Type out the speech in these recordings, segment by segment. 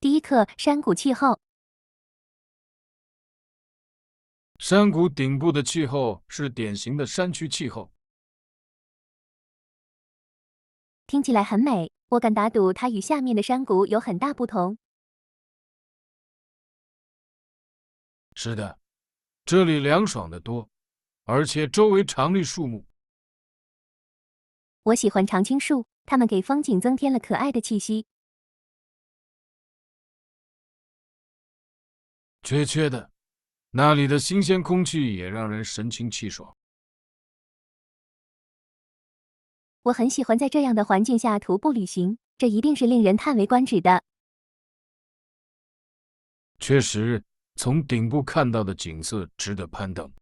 第一课：山谷气候。山谷顶部的气候是典型的山区气候。听起来很美，我敢打赌它与下面的山谷有很大不同。是的，这里凉爽得多，而且周围常绿树木。我喜欢常青树，它们给风景增添了可爱的气息。确切的，那里的新鲜空气也让人神清气爽。我很喜欢在这样的环境下徒步旅行，这一定是令人叹为观止的。确实，从顶部看到的景色值得攀登。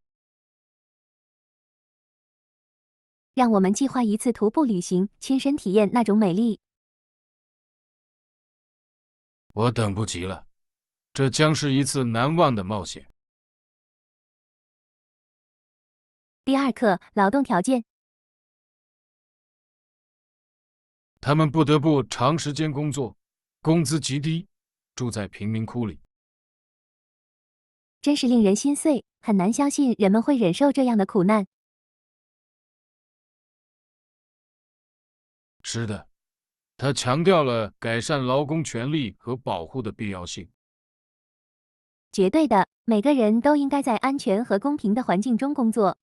让我们计划一次徒步旅行，亲身体验那种美丽。我等不及了，这将是一次难忘的冒险。第二课：劳动条件。他们不得不长时间工作，工资极低，住在贫民窟里。真是令人心碎，很难相信人们会忍受这样的苦难。是的，他强调了改善劳工权利和保护的必要性。绝对的，每个人都应该在安全和公平的环境中工作。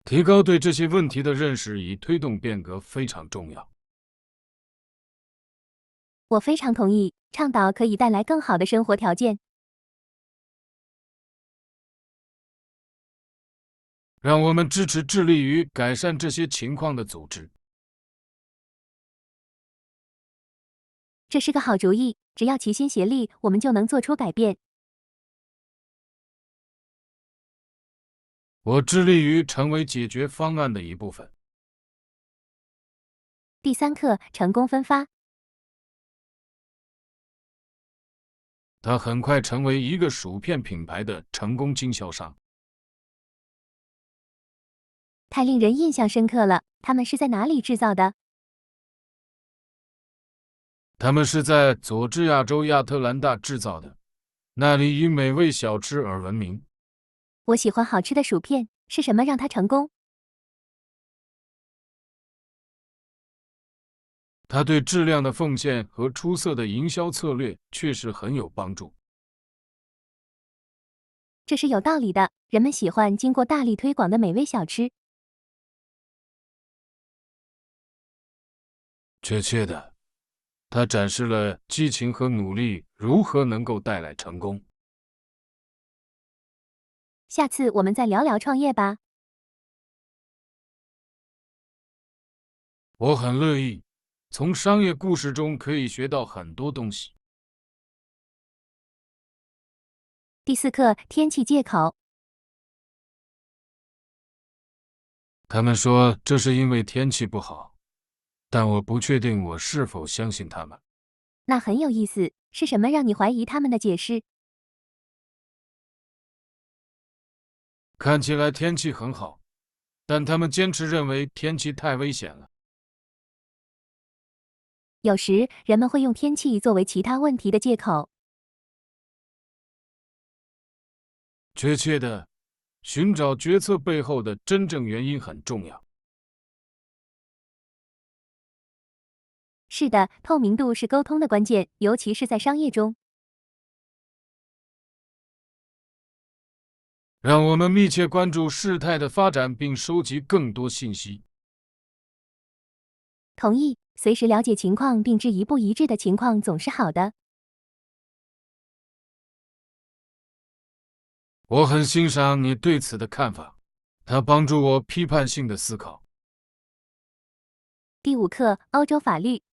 提高对这些问题的认识以推动变革非常重要。我非常同意，倡导可以带来更好的生活条件。让我们支持致力于改善这些情况的组织。这是个好主意，只要齐心协力，我们就能做出改变。我致力于成为解决方案的一部分。第三课：成功分发。他很快成为一个薯片品牌的成功经销商。太令人印象深刻了，他们是在哪里制造的？他们是在佐治亚州亚特兰大制造的，那里以美味小吃而闻名。我喜欢好吃的薯片，是什么让它成功？他对质量的奉献和出色的营销策略确实很有帮助。这是有道理的，人们喜欢经过大力推广的美味小吃。确切的，他展示了激情和努力如何能够带来成功。下次我们再聊聊创业吧。我很乐意，从商业故事中可以学到很多东西。第四课：天气借口。他们说这是因为天气不好，但我不确定我是否相信他们。那很有意思，是什么让你怀疑他们的解释？看起来天气很好，但他们坚持认为天气太危险了。有时人们会用天气作为其他问题的借口。确切的，寻找决策背后的真正原因很重要。是的，透明度是沟通的关键，尤其是在商业中。让我们密切关注事态的发展，并收集更多信息。同意，随时了解情况并知一不一致的情况总是好的。我很欣赏你对此的看法，它帮助我批判性的思考。第五课：欧洲法律。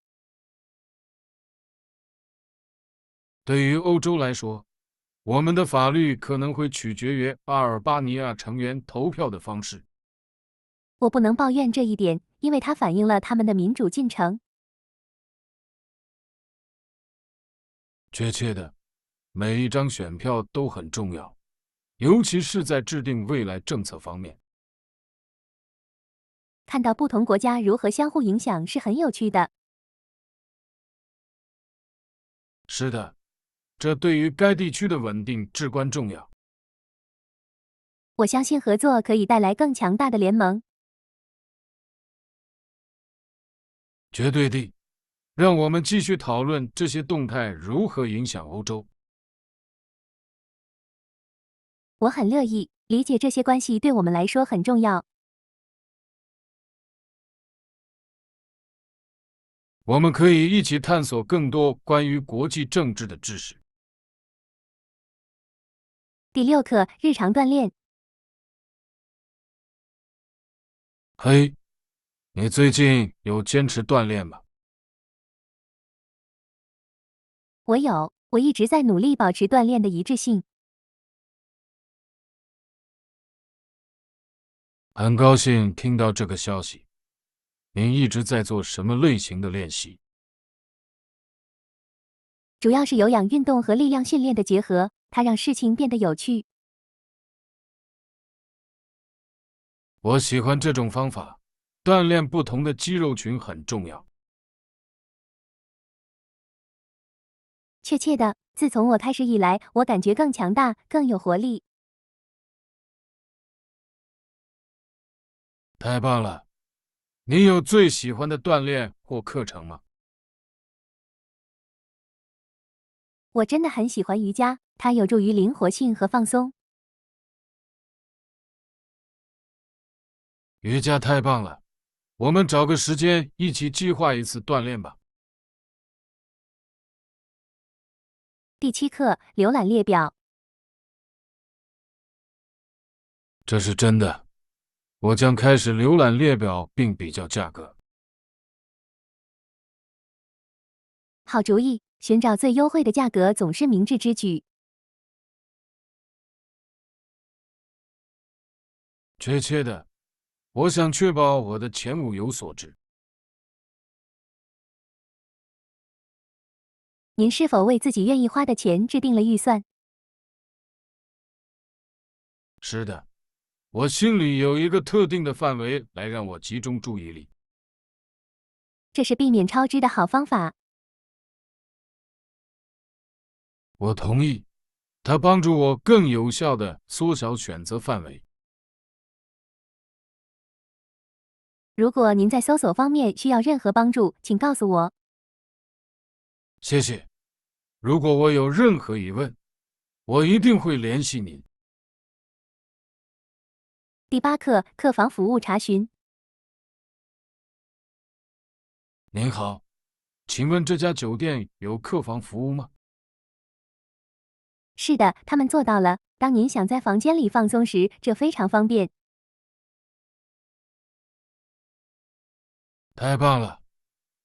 对于欧洲来说，我们的法律可能会取决于阿尔巴尼亚成员投票的方式。我不能抱怨这一点，因为它反映了他们的民主进程。确切的，每一张选票都很重要，尤其是在制定未来政策方面。看到不同国家如何相互影响是很有趣的。是的，这对于该地区的稳定至关重要。我相信合作可以带来更强大的联盟。绝对地，让我们继续讨论这些动态如何影响欧洲。我很乐意理解这些关系对我们来说很重要。我们可以一起探索更多关于国际政治的知识。第6课：日常锻炼。嘿，你最近有坚持锻炼吗？我一直在努力保持锻炼的一致性。很高兴听到这个消息。您一直在做什么类型的练习？主要是有氧运动和力量训练的结合，它让事情变得有趣。我喜欢这种方法，锻炼不同的肌肉群很重要。确切的，自从我开始以来，我感觉更强大，更有活力。太棒了！你有最喜欢的锻炼或课程吗？我真的很喜欢瑜伽，它有助于灵活性和放松。瑜伽太棒了，我们找个时间一起计划一次锻炼吧。第7课：浏览列表。这是真的，我将开始浏览列表并比较价格。好主意，寻找最优惠的价格总是明智之举。确切的，我想确保我的钱物有所值。您是否为自己愿意花的钱制定了预算？是的，我心里有一个特定的范围来让我集中注意力。这是避免超支的好方法。我同意，它帮助我更有效地缩小选择范围。如果您在搜索方面需要任何帮助，请告诉我。谢谢。如果我有任何疑问，我一定会联系您。第8课：客房服务查询。您好，请问这家酒店有客房服务吗？是的，他们做到了。当您想在房间里放松时，这非常方便。太棒了！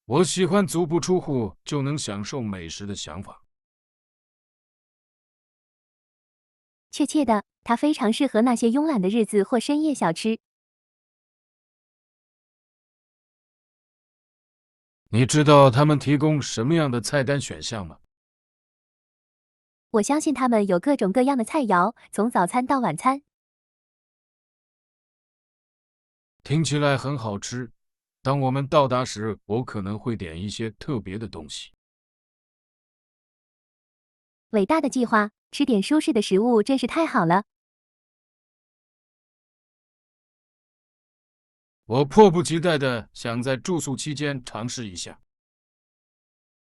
我喜欢足不出户就能享受美食的想法。确切的，它非常适合那些慵懒的日子或深夜小吃。你知道他们提供什么样的菜单选项吗？我相信他们有各种各样的菜肴，从早餐到晚餐。听起来很好吃。当我们到达时，我可能会点一些特别的东西。伟大的计划，吃点舒适的食物真是太好了。我迫不及待地想在住宿期间尝试一下。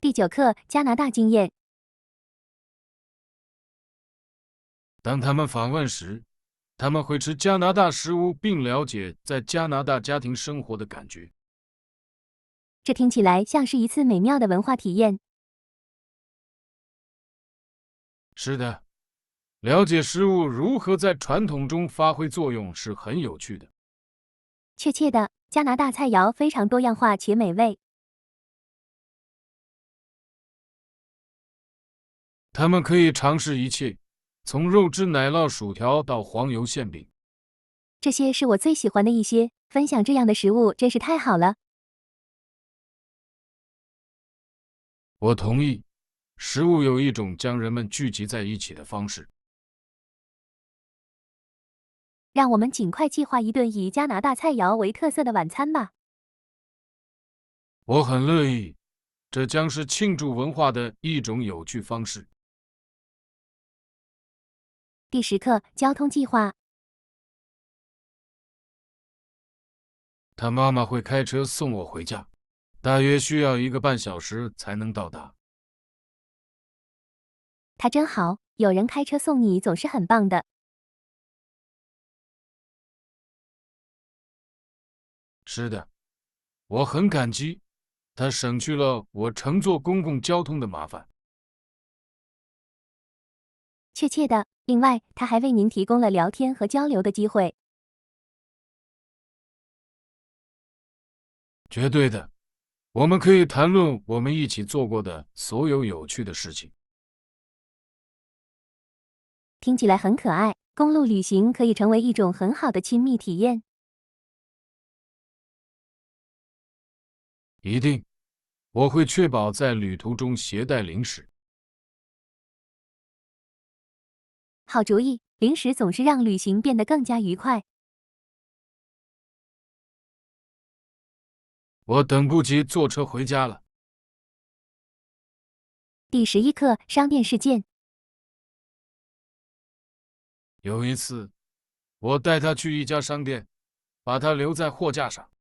第9课：加拿大经验。当他们访问时，他们会吃加拿大食物，并了解在加拿大家庭生活的感觉。这听起来像是一次美妙的文化体验。是的，了解食物如何在传统中发挥作用是很有趣的。确切的，加拿大菜肴非常多样化且美味。他们可以尝试一切，从肉汁奶酪薯条到黄油馅饼。这些是我最喜欢的一些，分享这样的食物真是太好了。我同意，食物有一种将人们聚集在一起的方式。让我们尽快计划一顿以加拿大菜肴为特色的晚餐吧。我很乐意。这将是庆祝文化的一种有趣方式。第10课，交通计划。他妈妈会开车送我回家，大约需要1个半小时才能到达。他真好，有人开车送你总是很棒的。是的，我很感激，他省去了我乘坐公共交通的麻烦。确切的，另外，他还为您提供了聊天和交流的机会。绝对的，我们可以谈论我们一起做过的所有有趣的事情。听起来很可爱，公路旅行可以成为一种很好的亲密体验。一定，我会确保在旅途中携带零食。好主意，零食总是让旅行变得更加愉快。我等不及坐车回家了。第11课，商店事件。有一次，我带他去一家商店，把他留在货架上。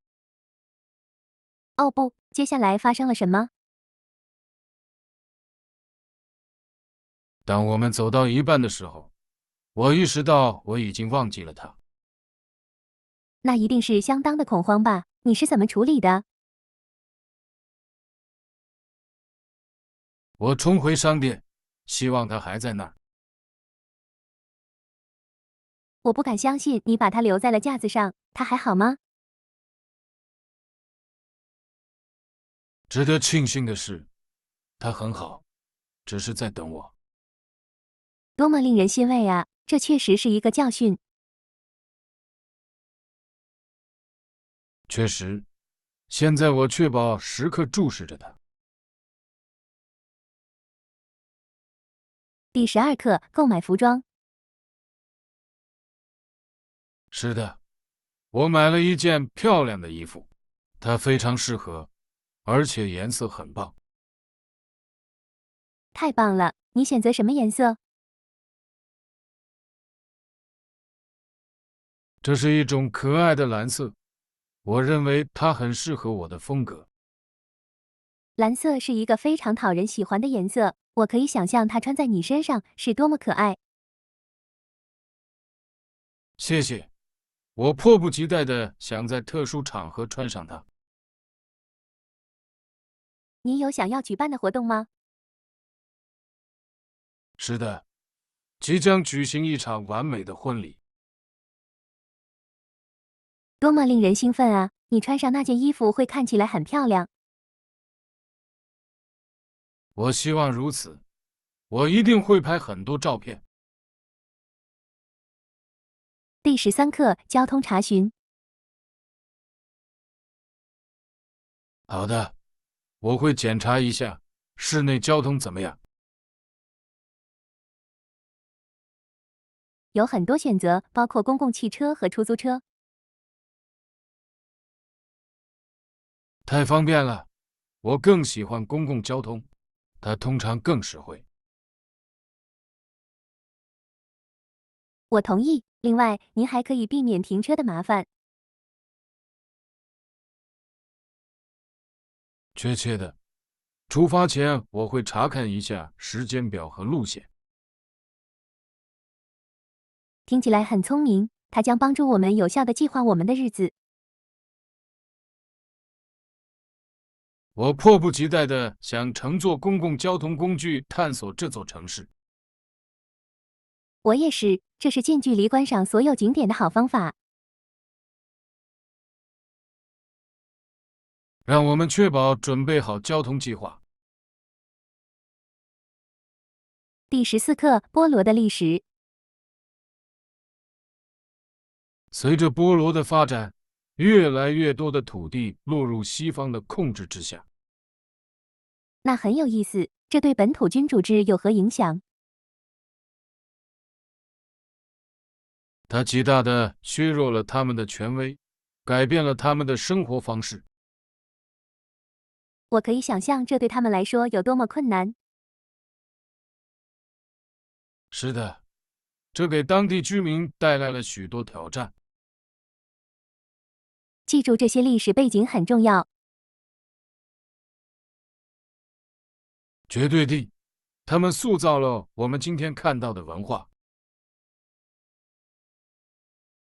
哦不，接下来发生了什么？当我们走到一半的时候，我意识到我已经忘记了他。那一定是相当的恐慌吧？你是怎么处理的？我冲回商店，希望他还在那儿。我不敢相信你把它留在了架子上，它还好吗？值得庆幸的是，他很好，只是在等我。多么令人欣慰啊！这确实是一个教训。确实，现在我确保时刻注视着他。第12课，购买服装。是的，我买了一件漂亮的衣服，它非常适合，而且颜色很棒。太棒了！你选择什么颜色？这是一种可爱的蓝色，我认为它很适合我的风格。蓝色是一个非常讨人喜欢的颜色，我可以想象它穿在你身上是多么可爱。谢谢，我迫不及待地想在特殊场合穿上它。你有想要举办的活动吗？是的，即将举行一场完美的婚礼。多么令人兴奋啊！你穿上那件衣服会看起来很漂亮。我希望如此，我一定会拍很多照片。第13课，交通查询。好的，我会检查一下室内交通怎么样。有很多选择，包括公共汽车和出租车。太方便了，我更喜欢公共交通，它通常更实惠。我同意。另外，您还可以避免停车的麻烦。确切的，出发前我会查看一下时间表和路线。听起来很聪明，它将帮助我们有效地计划我们的日子。我迫不及待地想乘坐公共交通工具探索这座城市。我也是，这是近距离观赏所有景点的好方法。让我们确保准备好交通计划。第14课，波罗的历史。随着波罗的发展，越来越多的土地落入西方的控制之下。那很有意思，这对本土君主制有何影响？它极大地削弱了他们的权威，改变了他们的生活方式。我可以想象这对他们来说有多么困难。是的，这给当地居民带来了许多挑战。记住这些历史背景很重要。绝对地，他们塑造了我们今天看到的文化。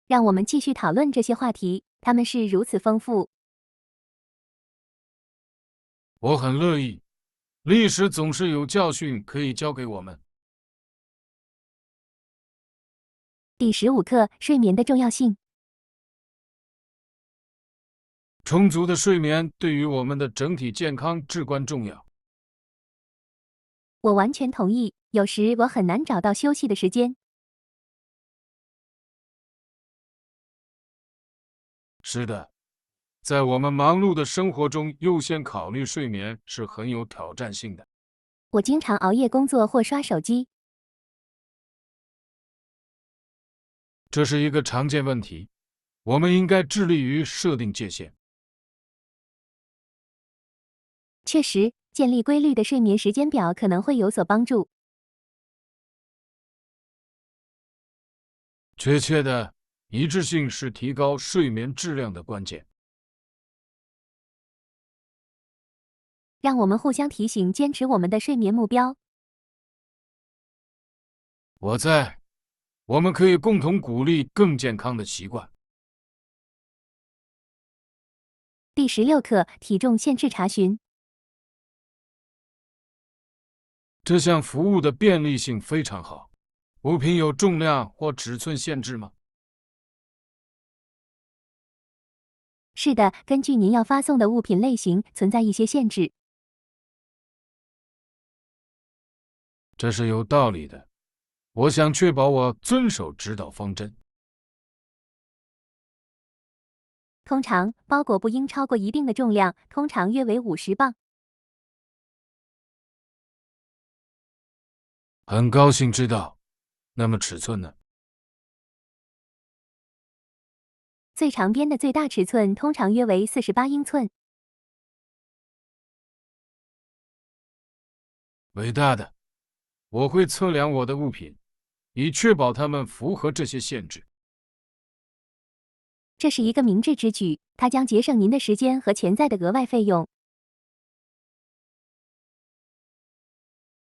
让我们继续讨论这些话题，它们是如此丰富。我很乐意，历史总是有教训可以教给我们。第15课：睡眠的重要性。充足的睡眠对于我们的整体健康至关重要。我完全同意，有时我很难找到休息的时间。是的，在我们忙碌的生活中，优先考虑睡眠是很有挑战性的。我经常熬夜工作或刷手机。这是一个常见问题，我们应该致力于设定界限。确实，建立规律的睡眠时间表可能会有所帮助。确切的，一致性是提高睡眠质量的关键。让我们互相提醒，坚持我们的睡眠目标。我们可以共同鼓励更健康的习惯。第16课：体重限制查询。这项服务的便利性非常好。物品有重量或尺寸限制吗？是的，根据您要发送的物品类型，存在一些限制。这是有道理的。我想确保我遵守指导方针。通常，包裹不应超过一定的重量，通常约为50磅。很高兴知道。那么尺寸呢？最长边的最大尺寸通常约为48英寸。伟大的，我会测量我的物品，以确保它们符合这些限制。这是一个明智之举，它将节省您的时间和潜在的额外费用。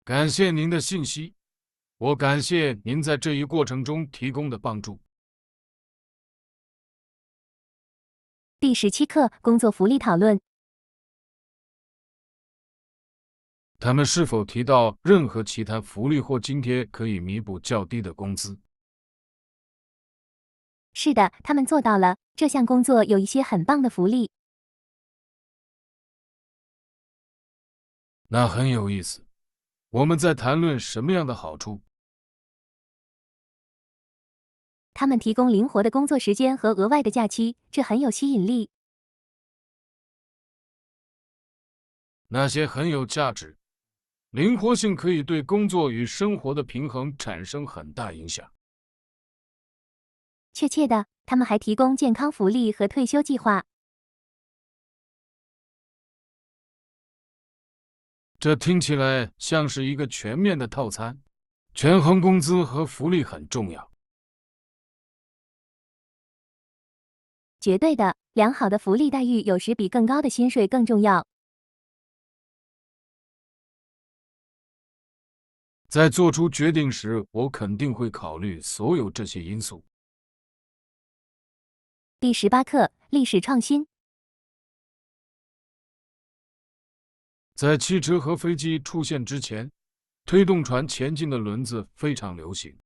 感谢您的信息，我感谢您在这一过程中提供的帮助。第17课：工作福利讨论。他们是否提到任何其他福利或津贴可以弥补较低的工资？是的，他们做到了。这项工作有一些很棒的福利。那很有意思。我们在谈论什么样的好处？他们提供灵活的工作时间和额外的假期，这很有吸引力。那些很有价值。灵活性可以对工作与生活的平衡产生很大影响。确切的，他们还提供健康福利和退休计划。这听起来像是一个全面的套餐。权衡工资和福利很重要。绝对的，良好的福利待遇有时比更高的薪水更重要。在做出决定时，我肯定会考虑所有这些因素。第18课：历史创新。在汽车和飞机出现之前，推动船前进的轮子非常流行。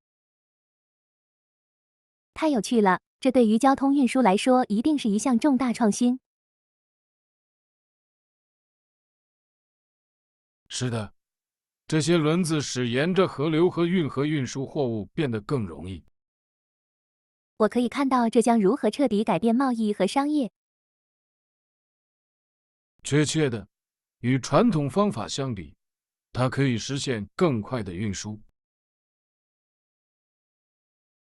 太有趣了，这对于交通运输来说一定是一项重大创新。是的，这些轮子使沿着河流和运河运输货物变得更容易。我可以看到这将如何彻底改变贸易和商业。确切的，与传统方法相比，它可以实现更快的运输。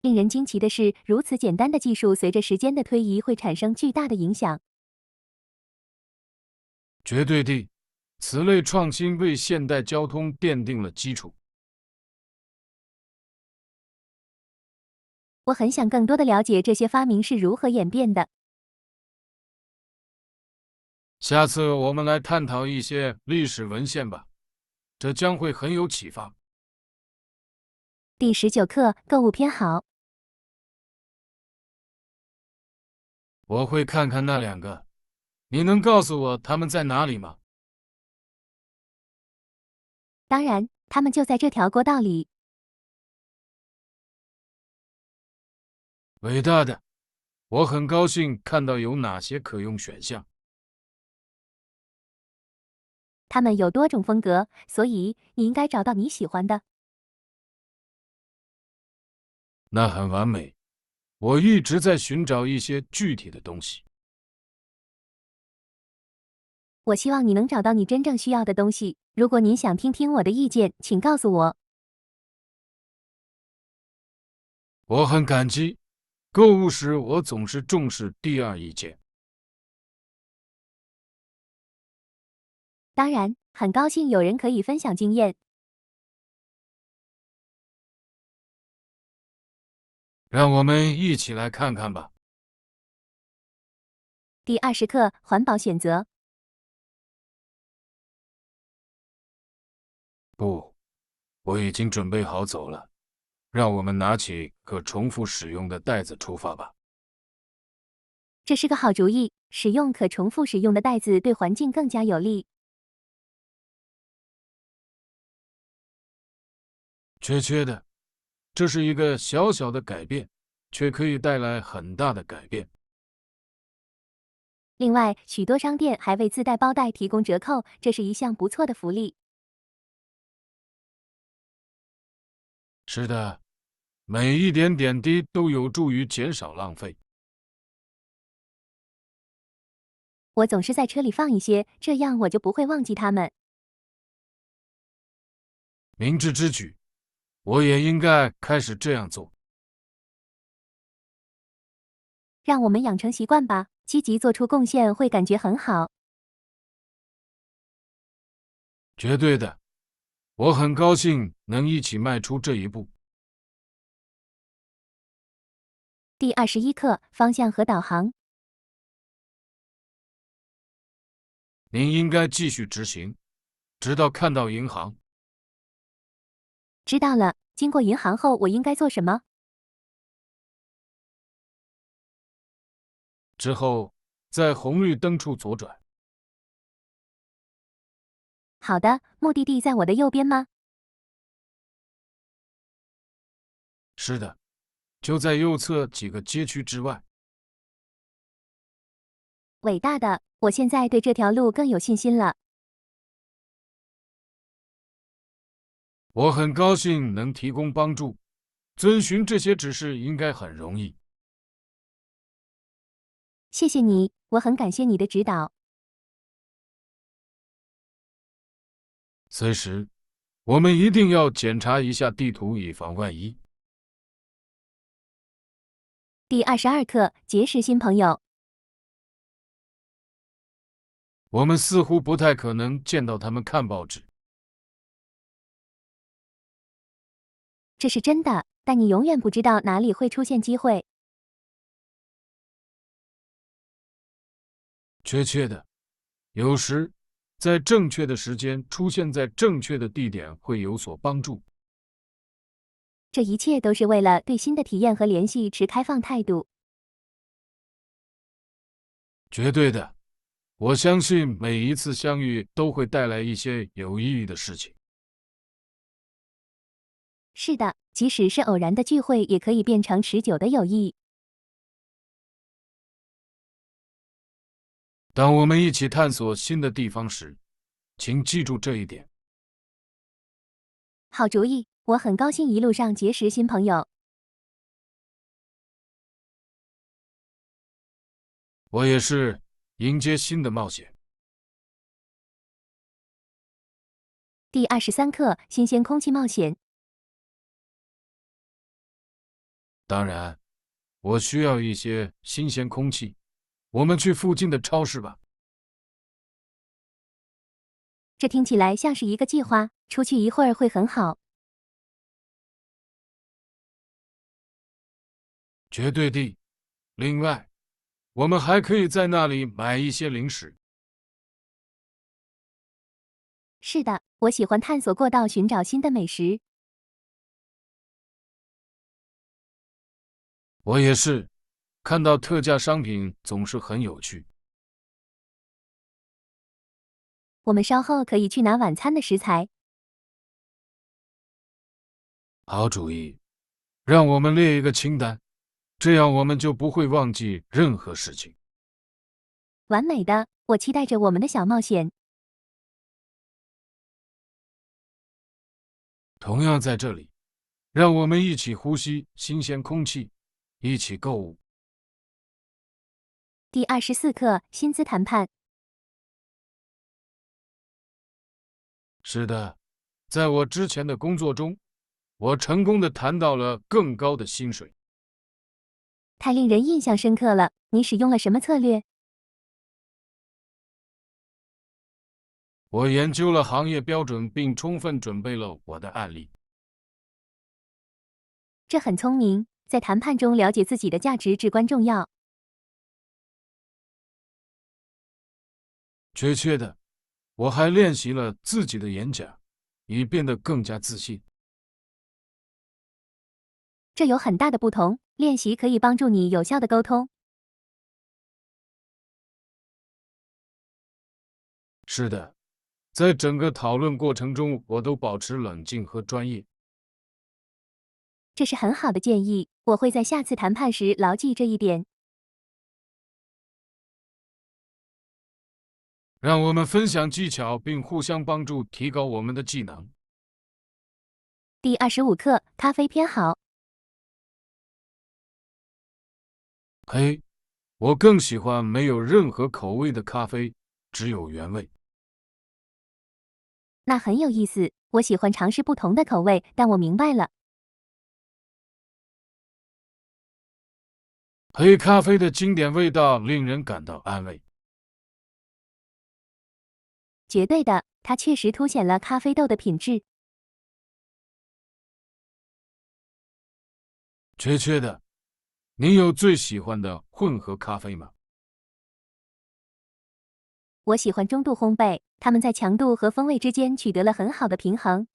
令人惊奇的是，如此简单的技术随着时间的推移会产生巨大的影响。绝对地，此类创新为现代交通奠定了基础。我很想更多的了解这些发明是如何演变的。下次我们来探讨一些历史文献吧，这将会很有启发。第19课购物偏好。我会看看那2个，你能告诉我他们在哪里吗？当然，它们就在这条过道里。伟大的，我很高兴看到有哪些可用选项。它们有多种风格，所以你应该找到你喜欢的。那很完美。我一直在寻找一些具体的东西。我希望你能找到你真正需要的东西。如果您想听听我的意见，请告诉我。我很感激。购物时，我总是重视第2意见。当然，很高兴有人可以分享经验。让我们一起来看看吧。第20课环保选择。不，我已经准备好走了。让我们拿起可重复使用的袋子出发吧。这是个好主意，使用可重复使用的袋子对环境更加有利。确切的，这是一个小小的改变，却可以带来很大的改变。另外，许多商店还为自带包袋提供折扣，这是一项不错的福利。是的，每一点点滴都有助于减少浪费。我总是在车里放一些，这样我就不会忘记它们。明智之举，我也应该开始这样做。让我们养成习惯吧，积极做出贡献会感觉很好。绝对的，我很高兴能一起迈出这一步。第21课方向和导航。您应该继续执行，直到看到银行。知道了，经过银行后我应该做什么？之后，在红绿灯处左转。好的，目的地在我的右边吗？是的，就在右侧几个街区之外。伟大的，我现在对这条路更有信心了。我很高兴能提供帮助，遵循这些指示应该很容易。谢谢你，我很感谢你的指导。随时，我们一定要检查一下地图，以防万一。第22课结识新朋友。我们似乎不太可能见到他们看报纸。这是真的，但你永远不知道哪里会出现机会。确切的，有时在正确的时间出现在正确的地点会有所帮助。这一切都是为了对新的体验和联系持开放态度。绝对的，我相信每一次相遇都会带来一些有意义的事情。是的，即使是偶然的聚会，也可以变成持久的友谊。当我们一起探索新的地方时，请记住这一点。好主意，我很高兴一路上结识新朋友。我也是，迎接新的冒险。第23课新鲜空气冒险。当然，我需要一些新鲜空气。我们去附近的超市吧。这听起来像是一个计划，出去一会儿会很好。绝对的。另外，我们还可以在那里买一些零食。是的，我喜欢探索过道，寻找新的美食。我也是，看到特价商品总是很有趣。我们稍后可以去拿晚餐的食材。好主意，让我们列一个清单，这样我们就不会忘记任何事情。完美的，我期待着我们的小冒险。同样在这里，让我们一起呼吸新鲜空气，一起购物。第24课，薪资谈判。是的，在我之前的工作中，我成功的谈到了更高的薪水。太令人印象深刻了，你使用了什么策略？我研究了行业标准，并充分准备了我的案例。这很聪明，在谈判中了解自己的价值至关重要。确切的，我还练习了自己的演讲，以变得更加自信。这有很大的不同，练习可以帮助你有效的沟通。是的，在整个讨论过程中，我都保持冷静和专业。这是很好的建议，我会在下次谈判时牢记这一点。让我们分享技巧，并互相帮助提高我们的技能。第25课，咖啡偏好。嘿，我更喜欢没有任何口味的咖啡，只有原味。那很有意思，我喜欢尝试不同的口味，但我明白了。黑咖啡的经典味道令人感到安慰。绝对的，它确实凸显了咖啡豆的品质。确切的，你有最喜欢的混合咖啡吗？我喜欢中度烘焙，它们在强度和风味之间取得了很好的平衡。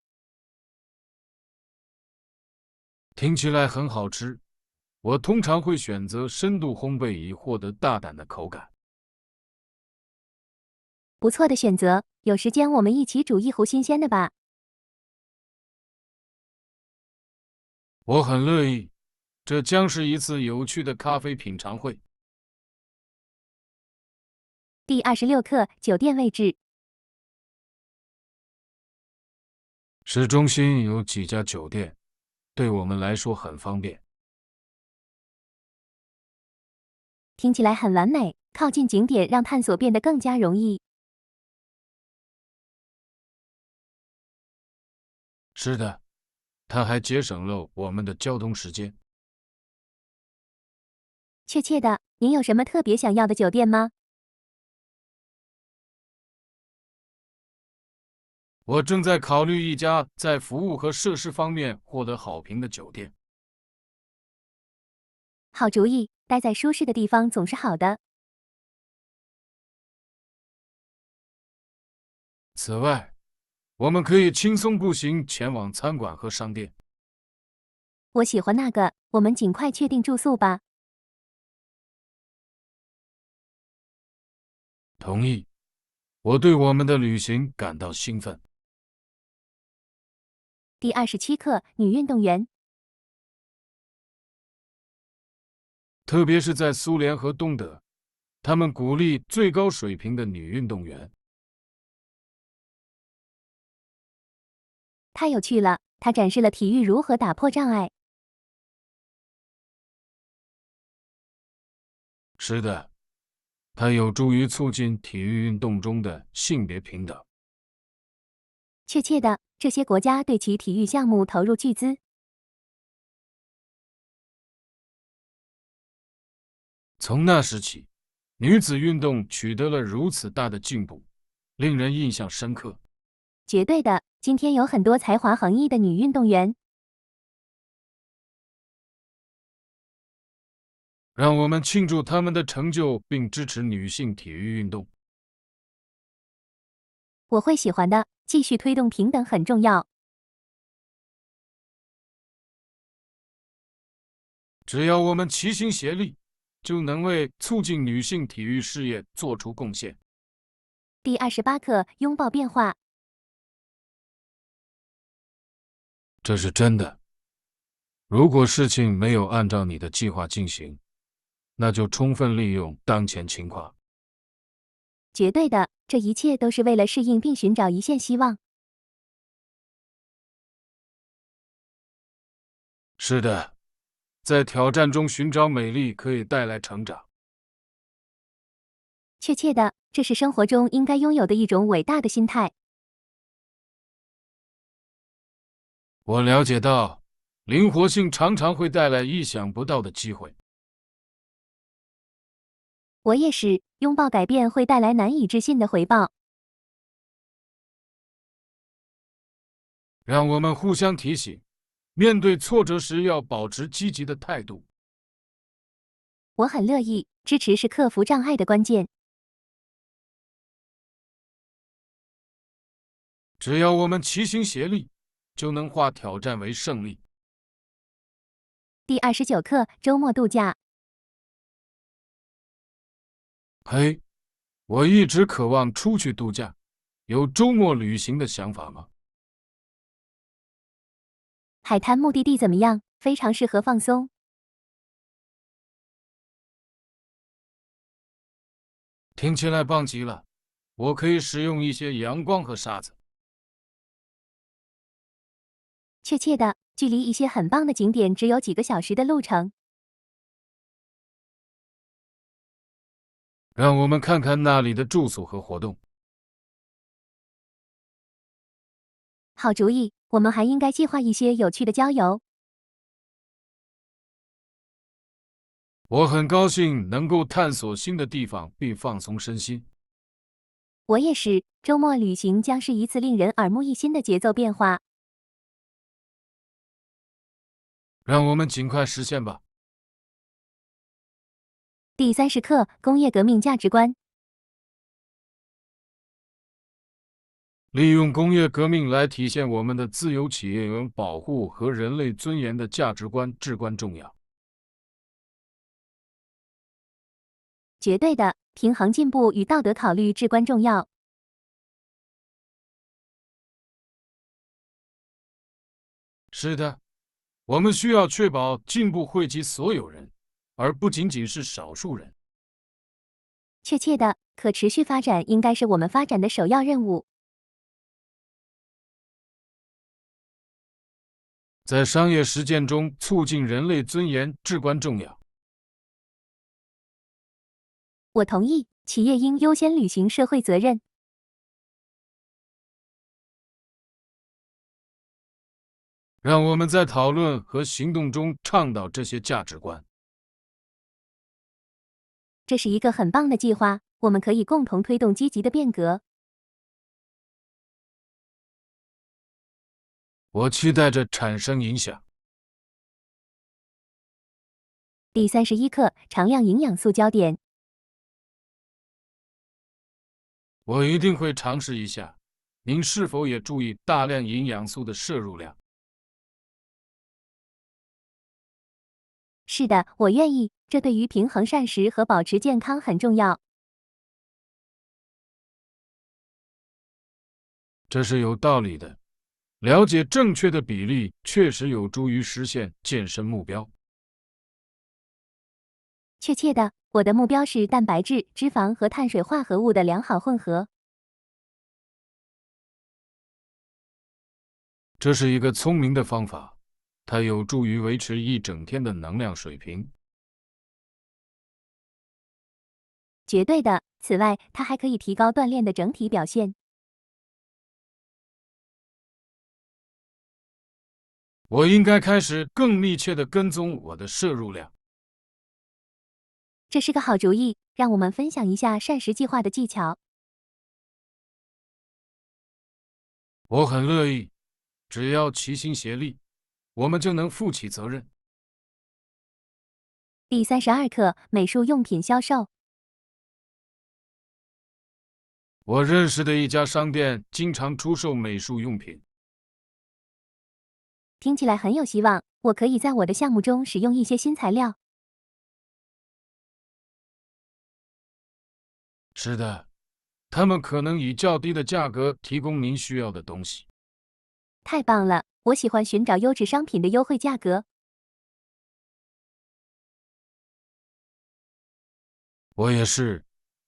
听起来很好吃。我通常会选择深度烘焙以获得大胆的口感。不错的选择，有时间我们一起煮一壶新鲜的吧。我很乐意，这将是一次有趣的咖啡品尝会。第26课，酒店位置。市中心有几家酒店，对我们来说很方便。听起来很完美，靠近景点让探索变得更加容易。是的，它还节省了我们的交通时间。确切的，您有什么特别想要的酒店吗？我正在考虑一家在服务和设施方面获得好评的酒店。好主意，待在舒适的地方总是好的。此外，我们可以轻松步行前往餐馆和商店。我喜欢那个，我们尽快确定住宿吧。同意，我对我们的旅行感到兴奋。第27课，女运动员。特别是在苏联和东德，他们鼓励最高水平的女运动员。太有趣了，它展示了体育如何打破障碍。是的，它有助于促进体育运动中的性别平等。确切的，这些国家对其体育项目投入巨资。从那时起，女子运动取得了如此大的进步，令人印象深刻。绝对的，今天有很多才华横溢的女运动员。让我们庆祝她们的成就，并支持女性体育运动。我会喜欢的，继续推动平等很重要。只要我们齐心协力，就能为促进女性体育事业做出贡献。第28课，拥抱变化。这是真的。如果事情没有按照你的计划进行，那就充分利用当前情况。绝对的，这一切都是为了适应并寻找一线希望。是的，在挑战中寻找美丽可以带来成长。确切的，这是生活中应该拥有的一种伟大的心态。我了解到，灵活性常常会带来意想不到的机会。我也是，拥抱改变会带来难以置信的回报。让我们互相提醒，面对挫折时要保持积极的态度。我很乐意，支持是克服障碍的关键。只要我们齐心协力，就能化挑战为胜利。第29课，周末度假。嘿，我一直渴望出去度假，有周末旅行的想法吗？海滩目的地怎么样？非常适合放松。听起来棒极了，我可以使用一些阳光和沙子。确切的，距离一些很棒的景点只有几个小时的路程。让我们看看那里的住宿和活动。好主意，我们还应该计划一些有趣的郊游。我很高兴能够探索新的地方并放松身心。我也是，周末旅行将是一次令人耳目一新的节奏变化。让我们尽快实现吧。第30课，工业革命价值观。利用工业革命来体现我们的自由企业员保护和人类尊严的价值观至关重要。绝对的，平衡进步与道德考虑至关重要。是的，我们需要确保进步惠及所有人，而不仅仅是少数人。确切的，可持续发展应该是我们发展的首要任务。在商业实践中，促进人类尊严至关重要。我同意，企业应优先履行社会责任。让我们在讨论和行动中倡导这些价值观。这是一个很棒的计划，我们可以共同推动积极的变革。我期待着产生影响。第31课，常量营养素焦点。我一定会尝试一下。您是否也注意大量营养素的摄入量？是的，我愿意，这对于平衡膳食和保持健康很重要。这是有道理的。了解正确的比例确实有助于实现健身目标。确切的，我的目标是蛋白质、脂肪和碳水化合物的良好混合。这是一个聪明的方法，它有助于维持一整天的能量水平。绝对的，此外，它还可以提高锻炼的整体表现。我应该开始更密切地跟踪我的摄入量。这是个好主意，让我们分享一下膳食计划的技巧。我很乐意，只要齐心协力，我们就能负起责任。第32课美术用品销售。我认识的一家商店经常出售美术用品。听起来很有希望，我可以在我的项目中使用一些新材料。是的，他们可能以较低的价格提供您需要的东西。太棒了，我喜欢寻找优质商品的优惠价格。我也是，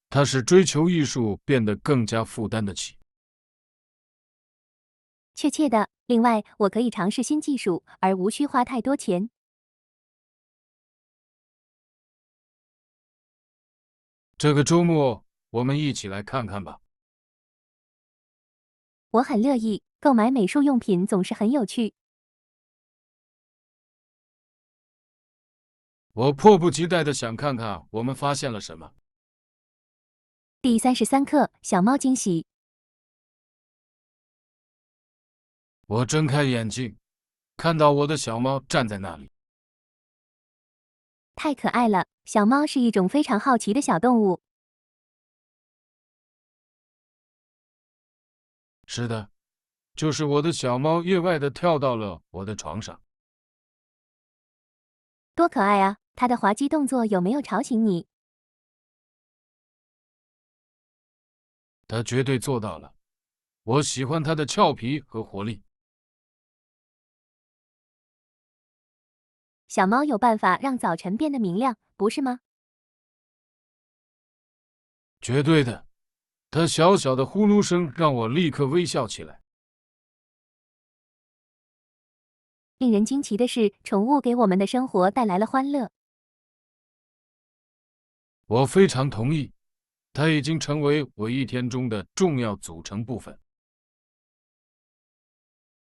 它使追求艺术变得更加负担得起。确切的，另外，我可以尝试新技术，而无需花太多钱。这个周末，我们一起来看看吧。我很乐意，购买美术用品总是很有趣。我迫不及待地想看看我们发现了什么。第33课小猫惊喜。我睁开眼睛，看到我的小猫站在那里。太可爱了，小猫是一种非常好奇的小动物。是的，就是我的小猫意外地跳到了我的床上。多可爱啊！它的滑稽动作有没有吵醒你？它绝对做到了。我喜欢它的俏皮和活力。小猫有办法让早晨变得明亮，不是吗？绝对的，它小小的呼噜声让我立刻微笑起来。令人惊奇的是，宠物给我们的生活带来了欢乐。我非常同意，它已经成为我一天中的重要组成部分。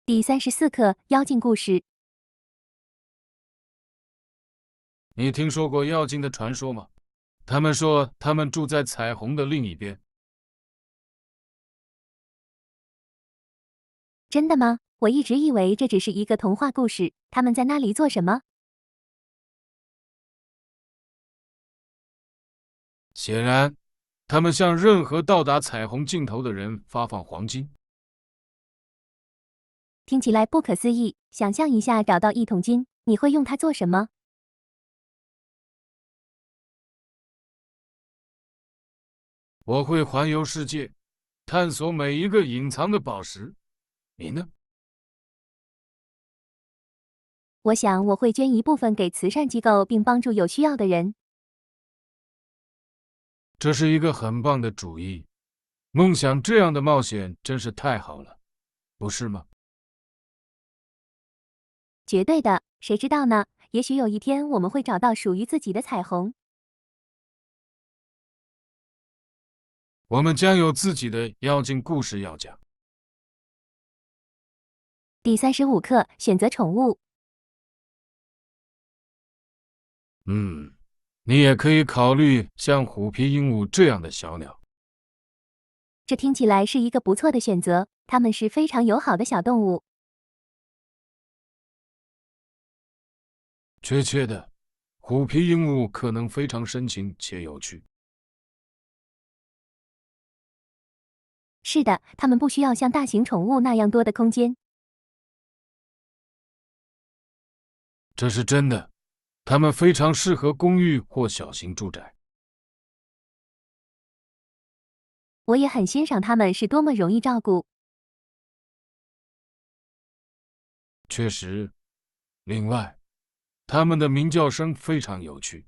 第34课妖精故事。你听说过妖精的传说吗？他们说他们住在彩虹的另一边。真的吗？我一直以为这只是一个童话故事。他们在那里做什么？显然，他们向任何到达彩虹尽头的人发放黄金。听起来不可思议。想象一下，找到1桶金，你会用它做什么？我会环游世界，探索每一个隐藏的宝石。你呢？我想我会捐一部分给慈善机构，并帮助有需要的人。这是一个很棒的主意。梦想这样的冒险真是太好了，不是吗？绝对的，谁知道呢？也许有一天我们会找到属于自己的彩虹。我们将有自己的妖精故事要讲。第35课选择宠物。你也可以考虑像虎皮鹦鹉这样的小鸟。这听起来是一个不错的选择，它们是非常友好的小动物。确切的，虎皮鹦鹉可能非常深情且有趣。是的，它们不需要像大型宠物那样多的空间。这是真的，它们非常适合公寓或小型住宅。我也很欣赏它们是多么容易照顾。确实，另外，它们的鸣叫声非常有趣。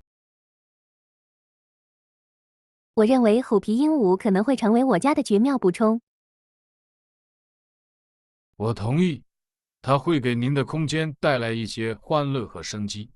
我认为虎皮鹦鹉可能会成为我家的绝妙补充。我同意，它会给您的空间带来一些欢乐和生机。